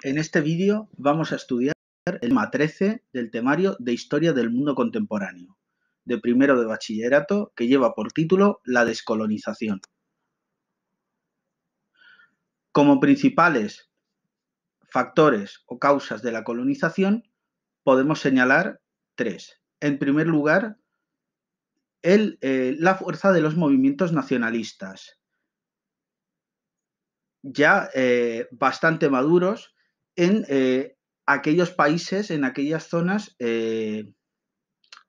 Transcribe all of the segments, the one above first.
En este vídeo vamos a estudiar el tema 13 del temario de Historia del Mundo Contemporáneo, de primero de bachillerato, que lleva por título La descolonización. Como principales factores o causas de la colonización, podemos señalar tres. En primer lugar, la fuerza de los movimientos nacionalistas, ya bastante maduros en aquellos países, en aquellas zonas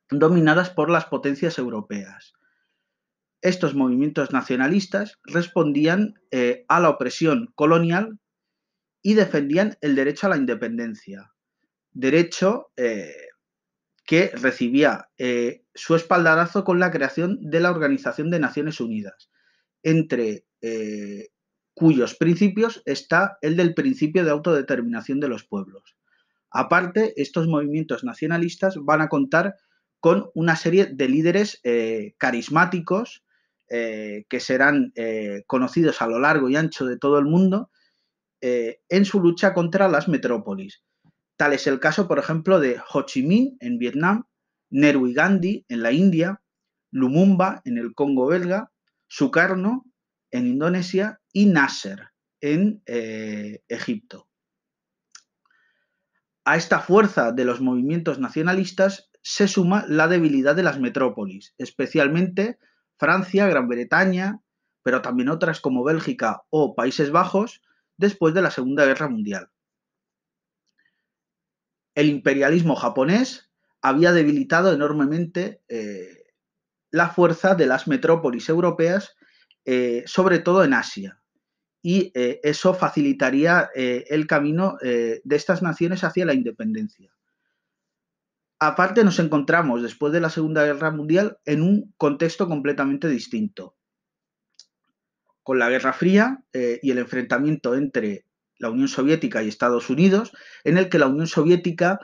dominadas por las potencias europeas. Estos movimientos nacionalistas respondían a la opresión colonial y defendían el derecho a la independencia, derecho que recibía su espaldarazo con la creación de la Organización de Naciones Unidas, entre cuyos principios está el del principio de autodeterminación de los pueblos. Aparte, estos movimientos nacionalistas van a contar con una serie de líderes carismáticos que serán conocidos a lo largo y ancho de todo el mundo en su lucha contra las metrópolis. Tal es el caso, por ejemplo, de Ho Chi Minh en Vietnam, Nehru y Gandhi en la India, Lumumba en el Congo belga, Sukarno en Indonesia y Nasser en Egipto. A esta fuerza de los movimientos nacionalistas se suma la debilidad de las metrópolis, especialmente Francia, Gran Bretaña, pero también otras como Bélgica o Países Bajos, después de la Segunda Guerra Mundial. El imperialismo japonés había debilitado enormemente la fuerza de las metrópolis europeas, sobre todo en Asia. Y eso facilitaría el camino de estas naciones hacia la independencia. Aparte, nos encontramos, después de la Segunda Guerra Mundial, en un contexto completamente distinto, con la Guerra Fría y el enfrentamiento entre la Unión Soviética y Estados Unidos, en el que la Unión Soviética,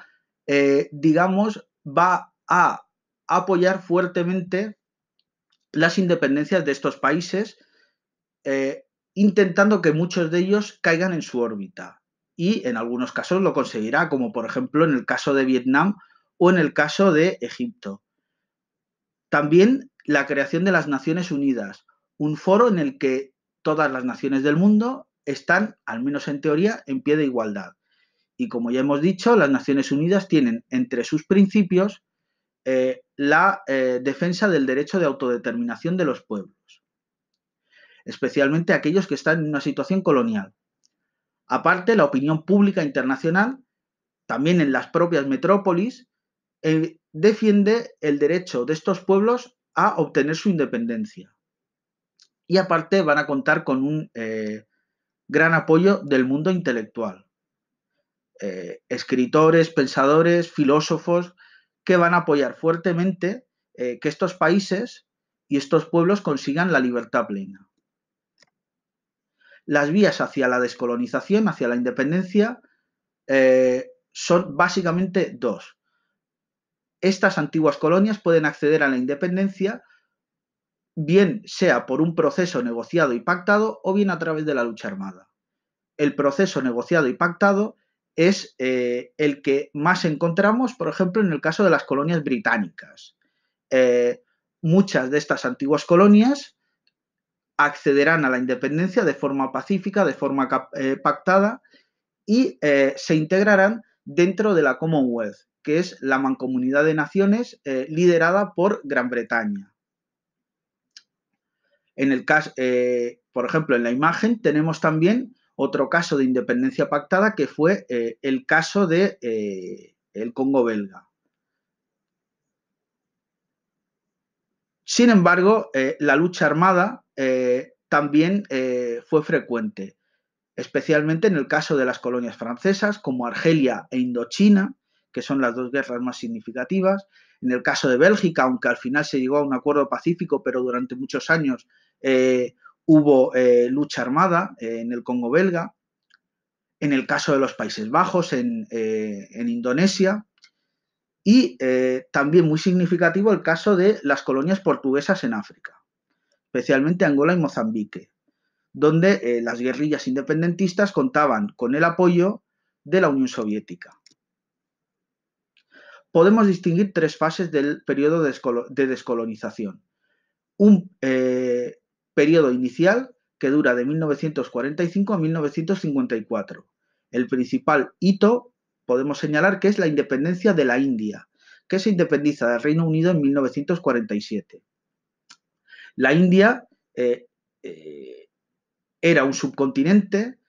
digamos, va a apoyar fuertemente las independencias de estos países, intentando que muchos de ellos caigan en su órbita. Y en algunos casos lo conseguirá, como por ejemplo en el caso de Vietnam o en el caso de Egipto. También la creación de las Naciones Unidas, un foro en el que todas las naciones del mundo están, al menos en teoría, en pie de igualdad. Y como ya hemos dicho, las Naciones Unidas tienen entre sus principios la defensa del derecho de autodeterminación de los pueblos, especialmente aquellos que están en una situación colonial. Aparte, la opinión pública internacional, también en las propias metrópolis, defiende el derecho de estos pueblos a obtener su independencia. Y aparte van a contar con un gran apoyo del mundo intelectual. Escritores, pensadores, filósofos, que van a apoyar fuertemente que estos países y estos pueblos consigan la libertad plena. Las vías hacia la descolonización, hacia la independencia, son básicamente dos. Estas antiguas colonias pueden acceder a la independencia bien sea por un proceso negociado y pactado o bien a través de la lucha armada. El proceso negociado y pactado es el que más encontramos, por ejemplo, en el caso de las colonias británicas. Muchas de estas antiguas colonias accederán a la independencia de forma pacífica, de forma pactada, y se integrarán dentro de la Commonwealth, que es la mancomunidad de naciones liderada por Gran Bretaña. En el caso, por ejemplo, en la imagen tenemos también otro caso de independencia pactada que fue el caso de el Congo belga. Sin embargo, la lucha armada también fue frecuente, especialmente en el caso de las colonias francesas como Argelia e Indochina, que son las dos guerras más significativas. En el caso de Bélgica, aunque al final se llegó a un acuerdo pacífico, pero durante muchos años hubo lucha armada en el Congo belga. En el caso de los Países Bajos, en Indonesia. Y también muy significativo el caso de las colonias portuguesas en África, especialmente Angola y Mozambique, donde las guerrillas independentistas contaban con el apoyo de la Unión Soviética. Podemos distinguir tres fases del periodo de descolonización. Un periodo inicial que dura de 1945 a 1954. El principal hito podemos señalar que es la independencia de la India, que se independiza del Reino Unido en 1947. La India era un subcontinente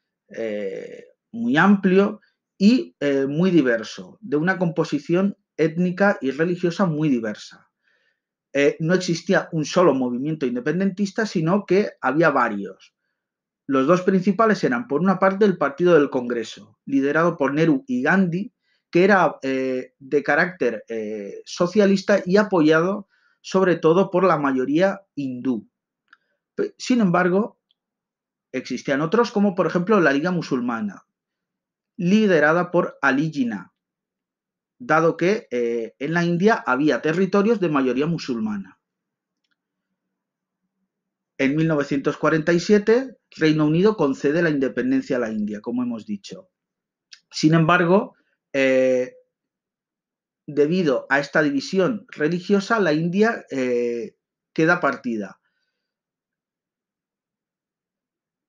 muy amplio y muy diverso, de una composición étnica y religiosa muy diversa. No existía un solo movimiento independentista, sino que había varios. Los dos principales eran, por una parte, el Partido del Congreso, liderado por Nehru y Gandhi, que era de carácter socialista y apoyado sobre todo por la mayoría hindú. Sin embargo, existían otros, como por ejemplo la Liga Musulmana, liderada por Ali Jinnah, dado que en la India había territorios de mayoría musulmana. En 1947, Reino Unido concede la independencia a la India, como hemos dicho. Sin embargo, debido a esta división religiosa, la India queda partida.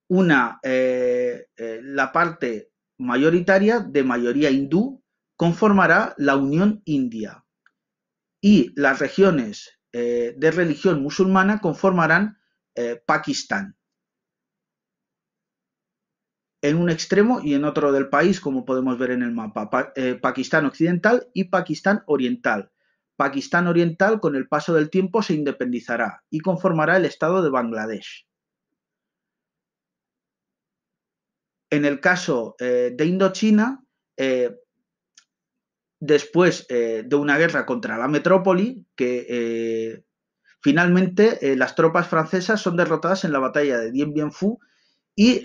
La parte mayoritaria, de mayoría hindú, conformará la Unión India, y las regiones de religión musulmana conformarán Pakistán. En un extremo y en otro del país, como podemos ver en el mapa, Pakistán Occidental y Pakistán Oriental. Pakistán Oriental, con el paso del tiempo, se independizará y conformará el estado de Bangladesh. En el caso de Indochina, después de una guerra contra la metrópoli, que finalmente las tropas francesas son derrotadas en la batalla de Dien Bien Phu y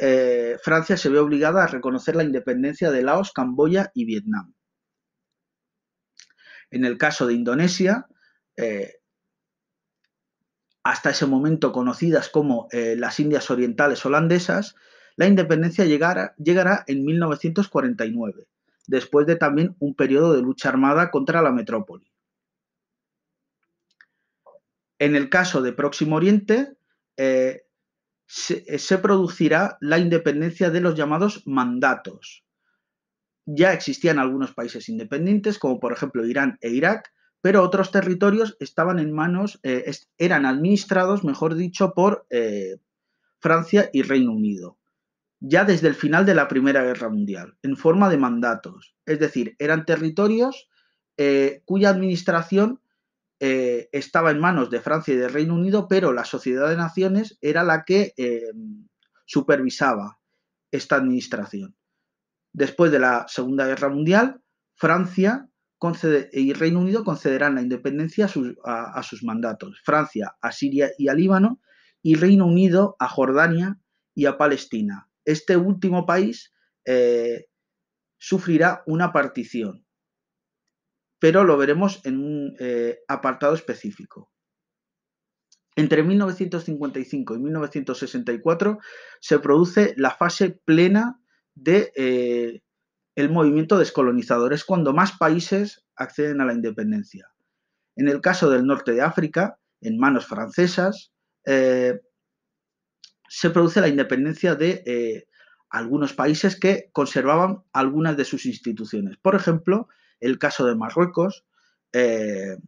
Francia se ve obligada a reconocer la independencia de Laos, Camboya y Vietnam. En el caso de Indonesia, hasta ese momento conocidas como las Indias Orientales Holandesas, la independencia llegará en 1949, después de también un periodo de lucha armada contra la metrópoli. En el caso de Próximo Oriente, se producirá la independencia de los llamados mandatos. Ya existían algunos países independientes, como por ejemplo Irán e Irak, pero otros territorios estaban en manos, eran administrados, mejor dicho, por Francia y Reino Unido, ya desde el final de la Primera Guerra Mundial, en forma de mandatos. Es decir, eran territorios cuya administración estaba en manos de Francia y de Reino Unido, pero la Sociedad de Naciones era la que supervisaba esta administración. Después de la Segunda Guerra Mundial, Francia y Reino Unido concederán la independencia a sus mandatos. Francia a Siria y a Líbano, y Reino Unido a Jordania y a Palestina. Este último país sufrirá una partición, pero lo veremos en un apartado específico. Entre 1955 y 1964 se produce la fase plena de el movimiento descolonizador. Es cuando más países acceden a la independencia. En el caso del norte de África, en manos francesas, se produce la independencia de algunos países que conservaban algunas de sus instituciones. Por ejemplo, el caso de Marruecos, que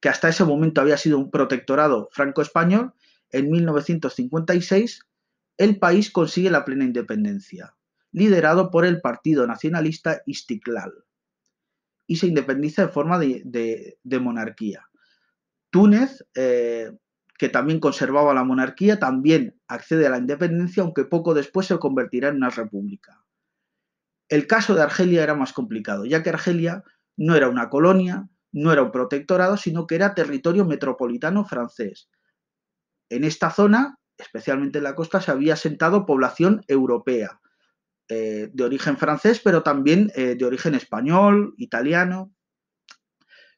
hasta ese momento había sido un protectorado franco-español. En 1956 el país consigue la plena independencia, liderado por el partido nacionalista Istiklal, y se independiza en forma de monarquía. Túnez, que también conservaba la monarquía, también accede a la independencia, aunque poco después se convertirá en una república. El caso de Argelia era más complicado, ya que Argelia no era una colonia, no era un protectorado, sino que era territorio metropolitano francés. En esta zona, especialmente en la costa, se había asentado población europea, de origen francés, pero también de origen español, italiano,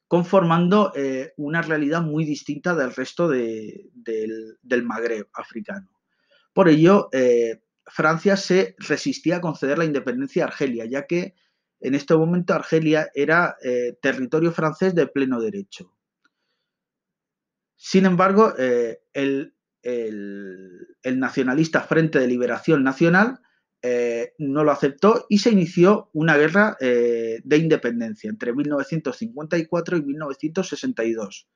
conformando una realidad muy distinta del resto del Magreb africano. Por ello, Francia se resistía a conceder la independencia a Argelia, ya que en este momento Argelia era territorio francés de pleno derecho. Sin embargo, el nacionalista Frente de Liberación Nacional no lo aceptó y se inició una guerra de independencia entre 1954 y 1962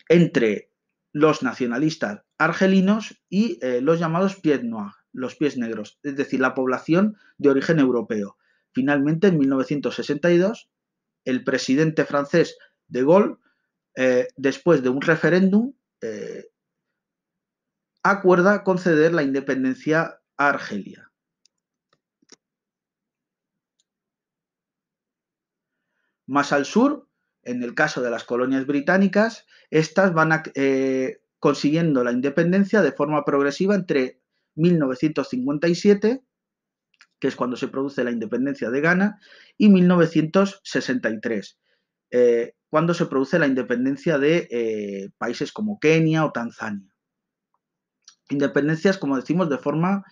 entre los nacionalistas argelinos y los llamados pieds noirs, los pies negros, es decir, la población de origen europeo. Finalmente, en 1962, el presidente francés de Gaulle, después de un referéndum, acuerda conceder la independencia a Argelia. Más al sur, en el caso de las colonias británicas, estas van consiguiendo la independencia de forma progresiva entre 1957, que es cuando se produce la independencia de Ghana, y 1963, cuando se produce la independencia de países como Kenia o Tanzania. Independencias, como decimos, de forma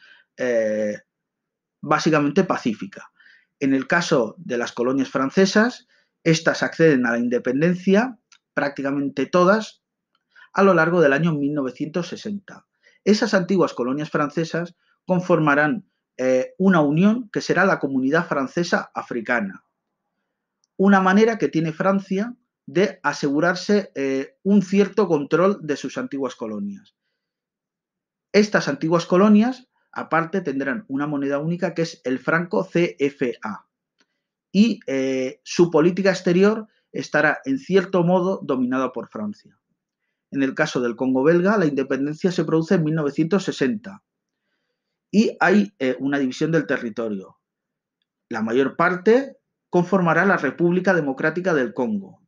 básicamente pacífica. En el caso de las colonias francesas, estas acceden a la independencia, prácticamente todas, a lo largo del año 1960. Esas antiguas colonias francesas conformarán una unión que será la Comunidad Francesa Africana, una manera que tiene Francia de asegurarse un cierto control de sus antiguas colonias. Estas antiguas colonias, aparte, tendrán una moneda única que es el franco CFA. Y su política exterior estará, en cierto modo, dominada por Francia. En el caso del Congo belga, la independencia se produce en 1960 y hay una división del territorio. La mayor parte conformará la República Democrática del Congo,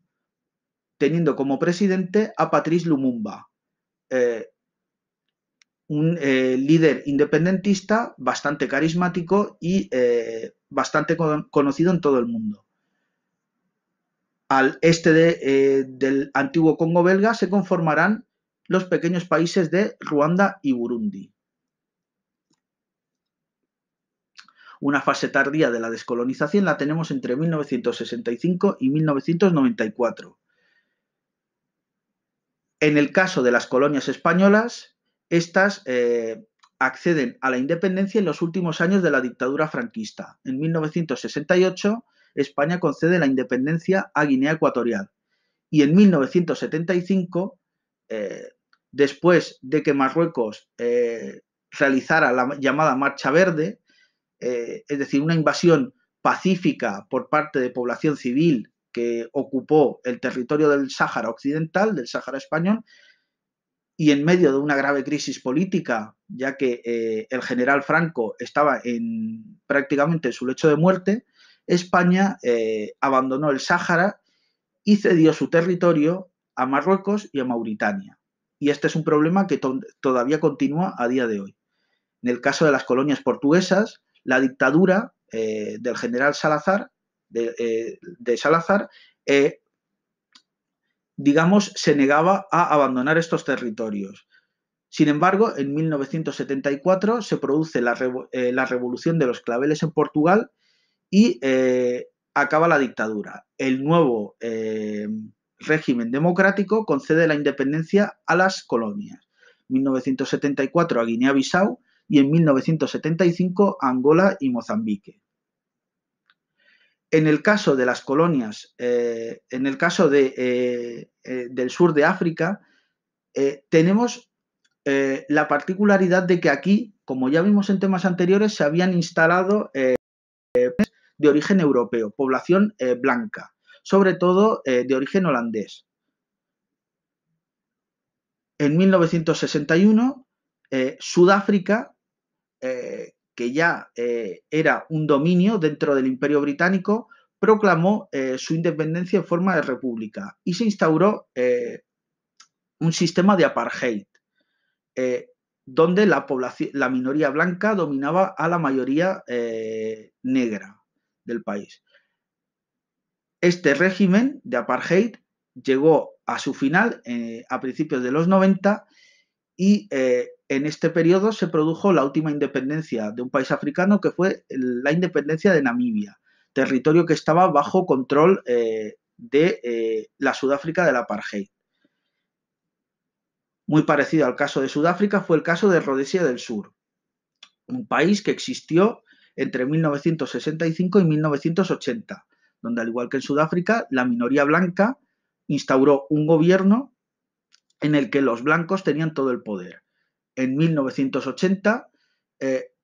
teniendo como presidente a Patrice Lumumba, un líder independentista bastante carismático y bastante conocido en todo el mundo. Al este del antiguo Congo belga se conformarán los pequeños países de Ruanda y Burundi. Una fase tardía de la descolonización la tenemos entre 1965 y 1994. En el caso de las colonias españolas, estas acceden a la independencia en los últimos años de la dictadura franquista. En 1968, España concede la independencia a Guinea Ecuatorial. Y en 1975, después de que Marruecos realizara la llamada Marcha Verde, es decir, una invasión pacífica por parte de población civil que ocupó el territorio del Sáhara Occidental, del Sáhara español, y en medio de una grave crisis política, ya que el general Franco estaba prácticamente en su lecho de muerte, España abandonó el Sáhara y cedió su territorio a Marruecos y a Mauritania. Y este es un problema que todavía continúa a día de hoy. En el caso de las colonias portuguesas, la dictadura del general Salazar, de Salazar, digamos, se negaba a abandonar estos territorios. Sin embargo, en 1974 se produce la revolución de los claveles en Portugal y acaba la dictadura. El nuevo régimen democrático concede la independencia a las colonias. En 1974 a Guinea-Bissau y en 1975 a Angola y Mozambique. En el caso de las colonias, en el caso del sur de África, tenemos la particularidad de que aquí, como ya vimos en temas anteriores, se habían instalado de origen europeo, población blanca, sobre todo de origen holandés. En 1961, Sudáfrica, que ya era un dominio dentro del Imperio Británico, proclamó su independencia en forma de república y se instauró un sistema de apartheid, donde la minoría blanca dominaba a la mayoría negra del país. Este régimen de apartheid llegó a su final a principios de los 90 y En este periodo se produjo la última independencia de un país africano, que fue la independencia de Namibia, territorio que estaba bajo control de la Sudáfrica del apartheid. Muy parecido al caso de Sudáfrica fue el caso de Rodesia del Sur, un país que existió entre 1965 y 1980, donde, al igual que en Sudáfrica, la minoría blanca instauró un gobierno en el que los blancos tenían todo el poder. En 1980,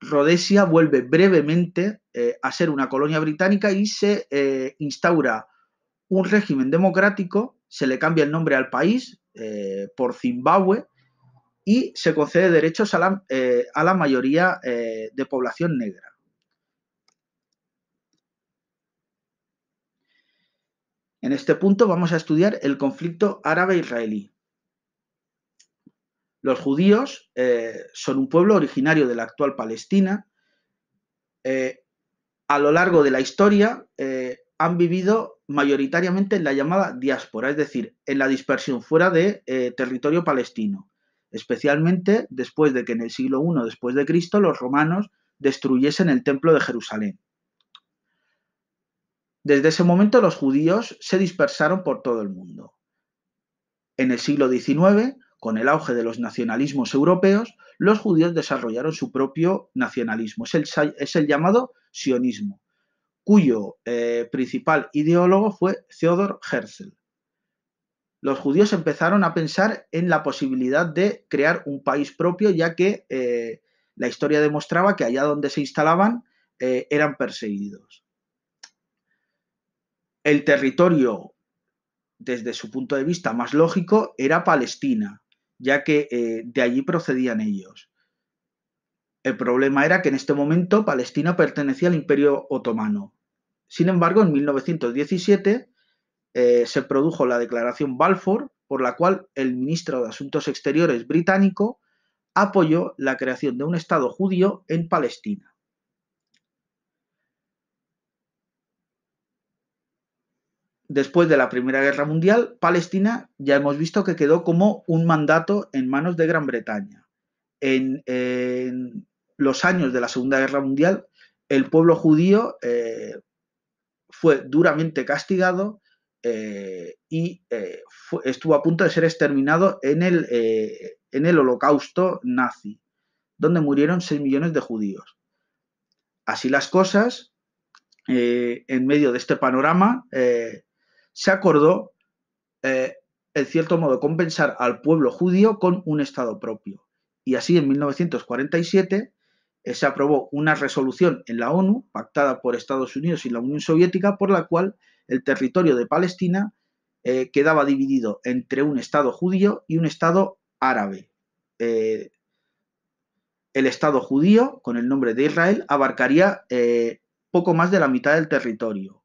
Rodesia vuelve brevemente a ser una colonia británica y se instaura un régimen democrático, se le cambia el nombre al país por Zimbabue y se concede derechos a la mayoría de población negra. En este punto vamos a estudiar el conflicto árabe-israelí. Los judíos son un pueblo originario de la actual Palestina. A lo largo de la historia han vivido mayoritariamente en la llamada diáspora, es decir, en la dispersión fuera de territorio palestino, especialmente después de que en el siglo I después de Cristo los romanos destruyesen el templo de Jerusalén. Desde ese momento los judíos se dispersaron por todo el mundo. En el siglo XIX, con el auge de los nacionalismos europeos, los judíos desarrollaron su propio nacionalismo. Es el llamado sionismo, cuyo principal ideólogo fue Theodor Herzl. Los judíos empezaron a pensar en la posibilidad de crear un país propio, ya que la historia demostraba que allá donde se instalaban eran perseguidos. El territorio, desde su punto de vista más lógico, era Palestina, ya que de allí procedían ellos. El problema era que en este momento Palestina pertenecía al Imperio Otomano. Sin embargo, en 1917 se produjo la Declaración Balfour, por la cual el ministro de Asuntos Exteriores británico apoyó la creación de un Estado judío en Palestina. Después de la Primera Guerra Mundial, Palestina ya hemos visto que quedó como un mandato en manos de Gran Bretaña. En los años de la Segunda Guerra Mundial, el pueblo judío fue duramente castigado y estuvo a punto de ser exterminado en el Holocausto nazi, donde murieron 6 millones de judíos. Así las cosas, en medio de este panorama, se acordó, en cierto modo, compensar al pueblo judío con un Estado propio. Y así, en 1947, se aprobó una resolución en la ONU, pactada por Estados Unidos y la Unión Soviética, por la cual el territorio de Palestina quedaba dividido entre un Estado judío y un Estado árabe. El Estado judío, con el nombre de Israel, abarcaría poco más de la mitad del territorio.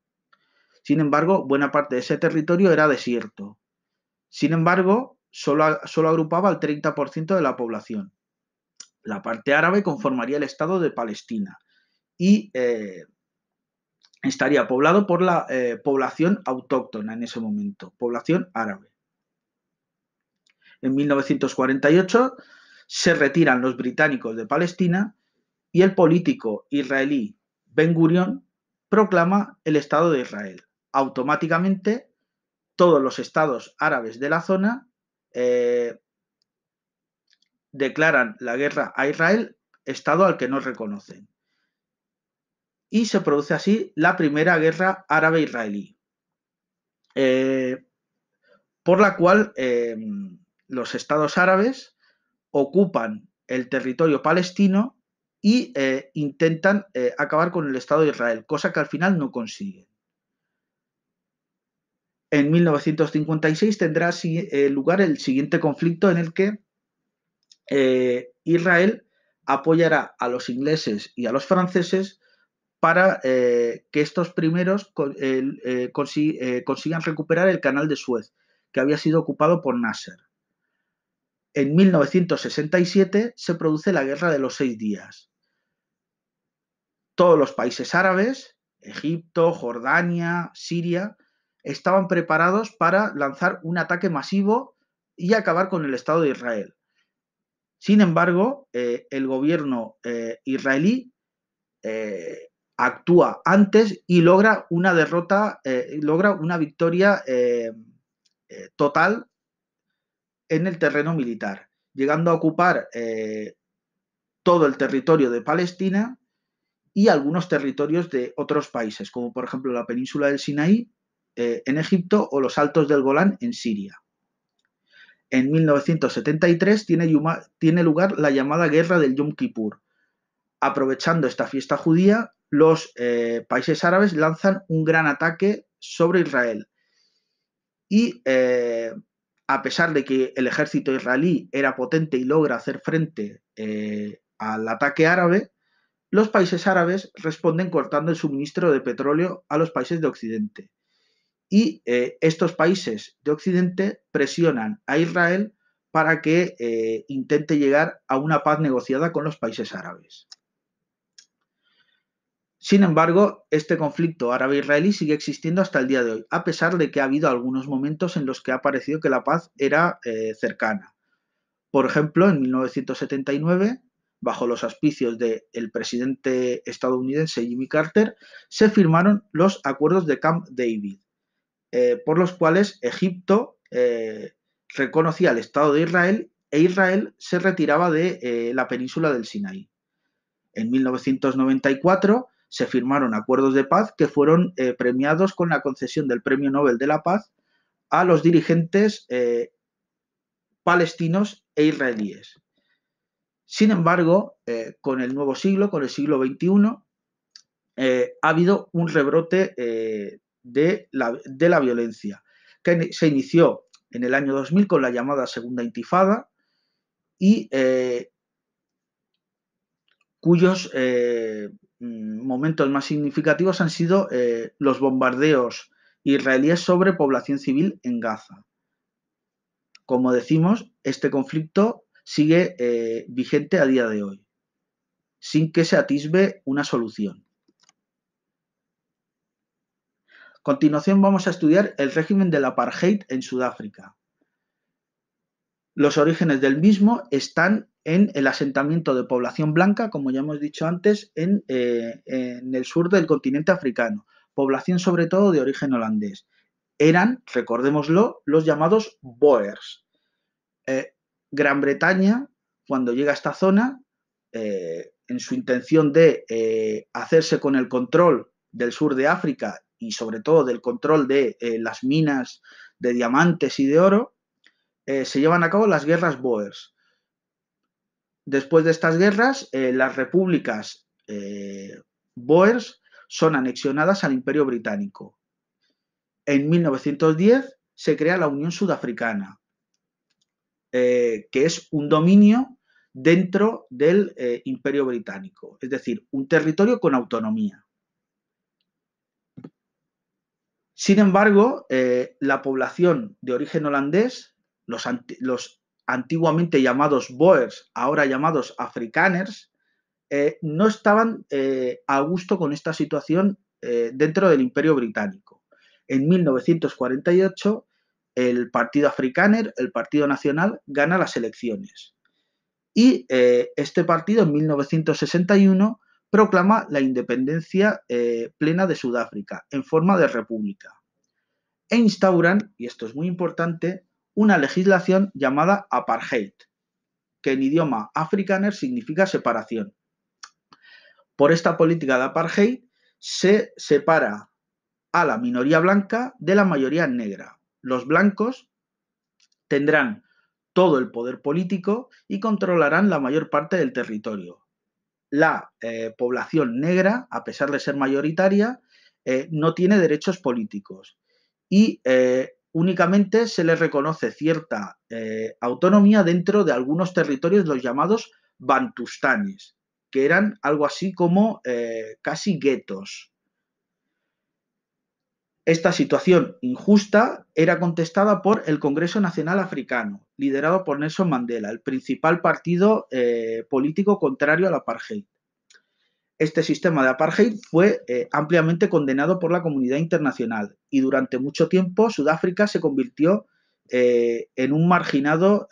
Sin embargo, buena parte de ese territorio era desierto. Sin embargo, solo agrupaba al 30% de la población. La parte árabe conformaría el Estado de Palestina y estaría poblado por la población autóctona en ese momento, población árabe. En 1948 se retiran los británicos de Palestina y el político israelí Ben Gurion proclama el Estado de Israel. Automáticamente, todos los estados árabes de la zona declaran la guerra a Israel, estado al que no reconocen. Y se produce así la primera guerra árabe-israelí, por la cual los estados árabes ocupan el territorio palestino y intentan acabar con el Estado de Israel, cosa que al final no consiguen. En 1956 tendrá lugar el siguiente conflicto en el que Israel apoyará a los ingleses y a los franceses para que estos primeros consigan recuperar el canal de Suez, que había sido ocupado por Nasser. En 1967 se produce la Guerra de los 6 días. Todos los países árabes, Egipto, Jordania, Siria, estaban preparados para lanzar un ataque masivo y acabar con el Estado de Israel. Sin embargo, el gobierno israelí actúa antes y logra una derrota, logra una victoria total en el terreno militar, llegando a ocupar todo el territorio de Palestina y algunos territorios de otros países, como por ejemplo la península del Sinaí en Egipto o los Altos del Golán en Siria. En 1973 tiene lugar la llamada Guerra del Yom Kippur. Aprovechando esta fiesta judía, los países árabes lanzan un gran ataque sobre Israel. Y a pesar de que el ejército israelí era potente y logra hacer frente al ataque árabe, los países árabes responden cortando el suministro de petróleo a los países de Occidente. Y estos países de Occidente presionan a Israel para que intente llegar a una paz negociada con los países árabes. Sin embargo, este conflicto árabe-israelí sigue existiendo hasta el día de hoy, a pesar de que ha habido algunos momentos en los que ha parecido que la paz era cercana. Por ejemplo, en 1979, bajo los auspicios del presidente estadounidense Jimmy Carter, se firmaron los acuerdos de Camp David, por los cuales Egipto reconocía el Estado de Israel e Israel se retiraba de la península del Sinaí. En 1994 se firmaron acuerdos de paz que fueron premiados con la concesión del Premio Nobel de la Paz a los dirigentes palestinos e israelíes. Sin embargo, con el nuevo siglo, con el siglo XXI, ha habido un rebrote de la violencia, que se inició en el año 2000 con la llamada Segunda Intifada y cuyos momentos más significativos han sido los bombardeos israelíes sobre población civil en Gaza. Como decimos, este conflicto sigue vigente a día de hoy, sin que se atisbe una solución. A continuación vamos a estudiar el régimen del apartheid en Sudáfrica. Los orígenes del mismo están en el asentamiento de población blanca, como ya hemos dicho antes, en el sur del continente africano, población sobre todo de origen holandés. Eran, recordémoslo, los llamados Boers. Gran Bretaña, cuando llega a esta zona, en su intención de hacerse con el control del sur de África y sobre todo del control de las minas de diamantes y de oro, se llevan a cabo las guerras Boers. Después de estas guerras, las repúblicas Boers son anexionadas al Imperio Británico. En 1910 se crea la Unión Sudafricana, que es un dominio dentro del Imperio Británico, es decir, un territorio con autonomía. Sin embargo, la población de origen holandés, los antiguamente llamados Boers, ahora llamados Afrikaners, no estaban a gusto con esta situación dentro del Imperio Británico. En 1948, el Partido Afrikaner, el Partido Nacional, gana las elecciones. Y este partido, en 1961, proclama la independencia plena de Sudáfrica en forma de república. E instauran, y esto es muy importante, una legislación llamada apartheid, que en idioma afrikaner significa separación. Por esta política de apartheid se separa a la minoría blanca de la mayoría negra. Los blancos tendrán todo el poder político y controlarán la mayor parte del territorio. La población negra, a pesar de ser mayoritaria, no tiene derechos políticos y únicamente se les reconoce cierta autonomía dentro de algunos territorios, los llamados bantustanes, que eran algo así como casi guetos. Esta situación injusta era contestada por el Congreso Nacional Africano, liderado por Nelson Mandela, el principal partido político contrario al apartheid. Este sistema de apartheid fue ampliamente condenado por la comunidad internacional y durante mucho tiempo Sudáfrica se convirtió en un marginado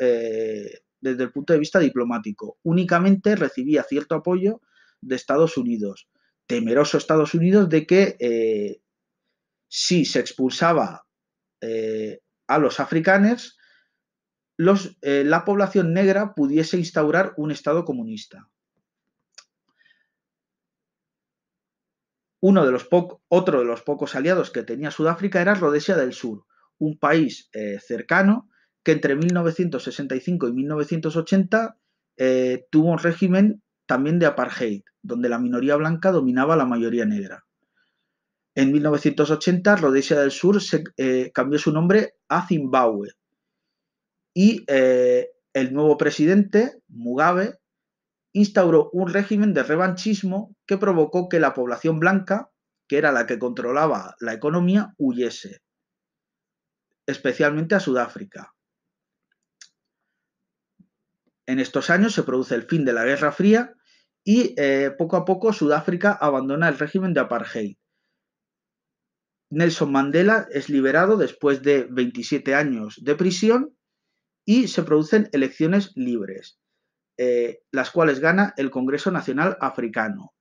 desde el punto de vista diplomático. Únicamente recibía cierto apoyo de Estados Unidos, temeroso Estados Unidos de que si se expulsaba a los africanos, la población negra pudiese instaurar un Estado comunista. Otro de los pocos aliados que tenía Sudáfrica era Rodesia del Sur, un país cercano que entre 1965 y 1980 tuvo un régimen también de apartheid, donde la minoría blanca dominaba a la mayoría negra. En 1980, Rodesia del Sur cambió su nombre a Zimbabue y el nuevo presidente, Mugabe, instauró un régimen de revanchismo que provocó que la población blanca, que era la que controlaba la economía, huyese, especialmente a Sudáfrica. En estos años se produce el fin de la Guerra Fría y poco a poco Sudáfrica abandona el régimen de apartheid. Nelson Mandela es liberado después de 27 años de prisión y se producen elecciones libres, las cuales gana el Congreso Nacional Africano.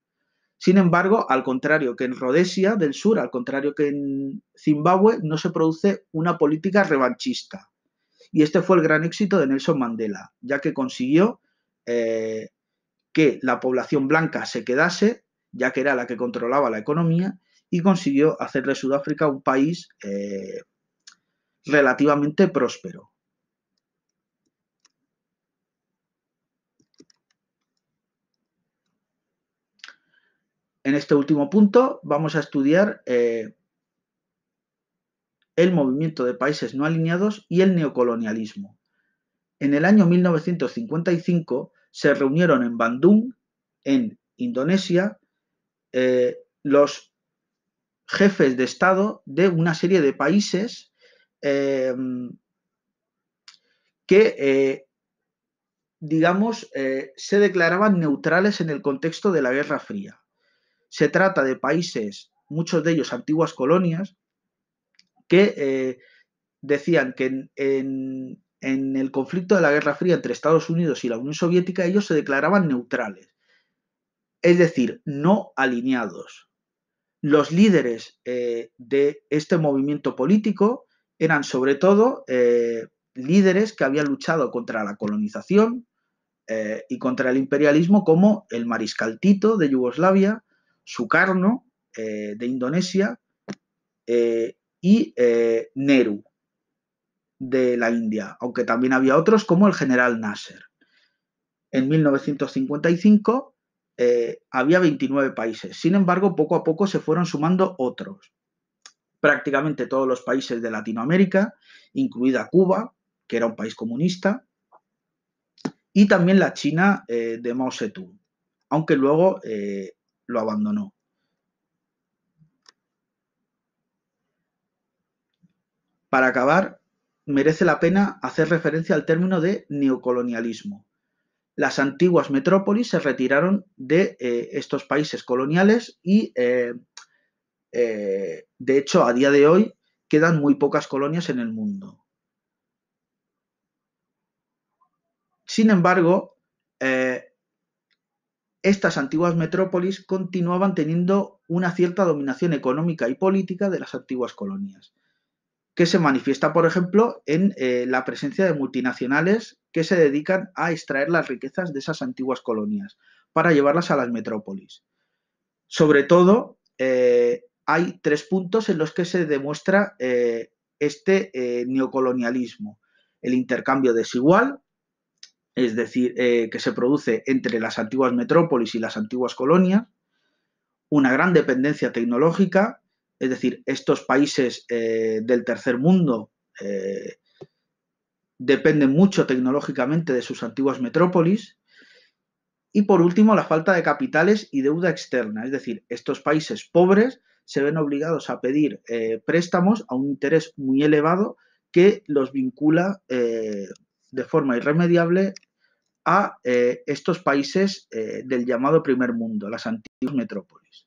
Sin embargo, al contrario que en Rodesia del Sur, al contrario que en Zimbabue, no se produce una política revanchista. Y este fue el gran éxito de Nelson Mandela, ya que consiguió que la población blanca se quedase, ya que era la que controlaba la economía, y consiguió hacer de Sudáfrica un país relativamente próspero. En este último punto vamos a estudiar el movimiento de países no alineados y el neocolonialismo. En el año 1955 se reunieron en Bandung, en Indonesia, los jefes de Estado de una serie de países que, se declaraban neutrales en el contexto de la Guerra Fría. Se trata de países, muchos de ellos antiguas colonias, que decían que en el conflicto de la Guerra Fría entre Estados Unidos y la Unión Soviética ellos se declaraban neutrales, es decir, no alineados. Los líderes de este movimiento político eran sobre todo líderes que habían luchado contra la colonización y contra el imperialismo, como el mariscal Tito de Yugoslavia, Sukarno de Indonesia y Nehru de la India, aunque también había otros como el general Nasser. En 1955 había 29 países. Sin embargo, poco a poco se fueron sumando otros. Prácticamente todos los países de Latinoamérica, incluida Cuba, que era un país comunista, y también la China de Mao Zedong, aunque luego lo abandonó. Para acabar, merece la pena hacer referencia al término de neocolonialismo. Las antiguas metrópolis se retiraron de estos países coloniales y, de hecho, a día de hoy quedan muy pocas colonias en el mundo. Sin embargo, estas antiguas metrópolis continuaban teniendo una cierta dominación económica y política de las antiguas colonias, que se manifiesta, por ejemplo, en la presencia de multinacionales que se dedican a extraer las riquezas de esas antiguas colonias para llevarlas a las metrópolis. Sobre todo, hay 3 puntos en los que se demuestra este neocolonialismo. El intercambio desigual, es decir, que se produce entre las antiguas metrópolis y las antiguas colonias, una gran dependencia tecnológica, es decir, estos países del tercer mundo dependen mucho tecnológicamente de sus antiguas metrópolis. Y por último, la falta de capitales y deuda externa, es decir, estos países pobres se ven obligados a pedir préstamos a un interés muy elevado que los vincula de forma irremediable a estos países del llamado primer mundo, las antiguas metrópolis.